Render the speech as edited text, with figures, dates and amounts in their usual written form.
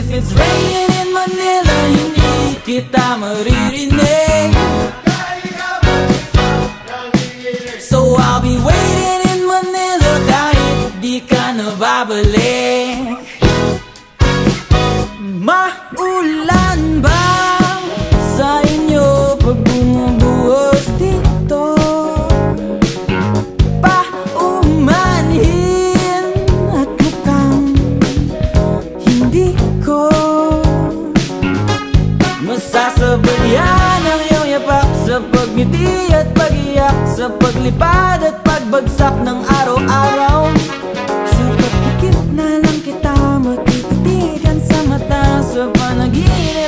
if it's raining in Manila, hindi kita maririnig. So I'll be waiting in Manila kahit di ka na babalik. Maulan ba sa inyo pag bumubuhos dito? Paumanhin at mukhang hindi ko masasabayan ang iyong yapak sa pagngiti at pag-iyak, sa paglipad at pagbagsak ng araw-araw. Sa pagpikit na lang kita matititigan sa mata, sa panaginip